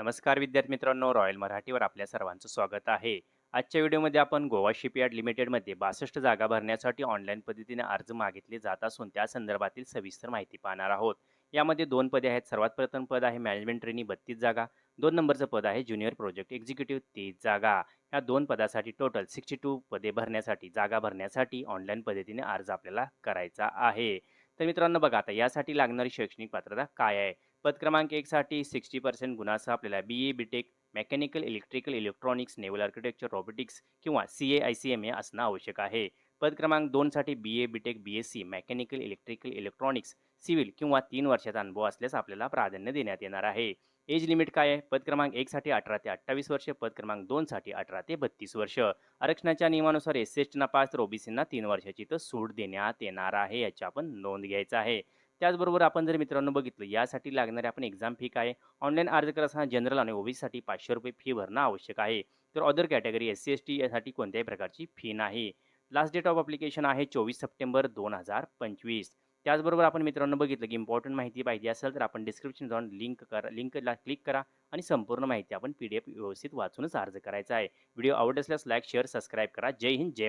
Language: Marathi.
नमस्कार विद्यार्थी मित्रांनो, रॉयल मराठीवर आपल्या सर्वांचं स्वागत आहे. आजच्या व्हिडिओमध्ये आपण गोवा शिपयार्ड लिमिटेडमध्ये 62 जागा भरण्यासाठी ऑनलाईन पद्धतीने अर्ज मागितले जात असून त्या संदर्भातील सविस्तर माहिती पाहणार आहोत. यामध्ये दोन पदे आहेत. सर्वात प्रथम पद आहे मॅनेजमेंट ट्रेनी 32 जागा. 2 नंबरचं पद आहे ज्युनियर प्रोजेक्ट एक्झिक्युटिव्ह 30 जागा. या दोन पदासाठी टोटल 62 पदे भरण्यासाठी जागा भरण्यासाठी ऑनलाईन पद्धतीने अर्ज आपल्याला करायचा आहे. तर मित्रांनो बघा, आता यासाठी लागणारी शैक्षणिक पात्रता काय आहे. पद क्रमांक 1 साठी 60% गुणासह आपल्याला BA, BTech, mechanical, electrical, electronics, naval architecture, robotics किंवा सी-ए, आय-सी-एम-ए असणं आवश्यक आहे. पद क्रमांक 2 साठी BA, BTech, BSc, mechanical, electrical, electronics, civil किंवा 3 वर्षाचा अनुभव असल्यास आपल्याला प्राधान्य देण्यात येणार आहे. एज लिमिट काय आहे? पद क्रमांक 1 साठी 18 ते 28 वर्ष, पद क्रमांक 2 साठी 18 ते 32 वर्ष. आरक्षणाच्या नियमानुसार एस-सी-एस-टीना 5 तर ओबीसींना 3 वर्षाची तर सूट देण्यात येणार आहे. याची आपण नोंद घ्यायचा आहे. त्याचबरोबर आपण जर मित्रांनो बघितलं, यासाठी लागणारी आपण एक्झाम फी काय आहे? ऑनलाईन अर्ज करताना जनरल आणि ओबीसीसाठी ₹500 फी भरणं आवश्यक आहे. तर अदर कॅटेगरी एस-सी-एस-टी यासाठी कोणत्याही प्रकारची फी नाही. लास्ट डेट ऑफ अप्लिकेशन आहे 24 सप्टेंबर 2025. त्याचबरोबर आपण मित्रांनो बघितलं, की इम्पॉर्टंट माहिती पाहिजे असेल तर आपण डिस्क्रिप्शन जाऊन लिंकला क्लिक करा आणि संपूर्ण माहिती आपण PDF व्यवस्थित वाचूनच अर्ज करायचा आहे. व्हिडिओ आवडत असल्यास लाईक, शेअर, सबस्क्राईब करा. जय हिंद, जय महाराष्ट्र.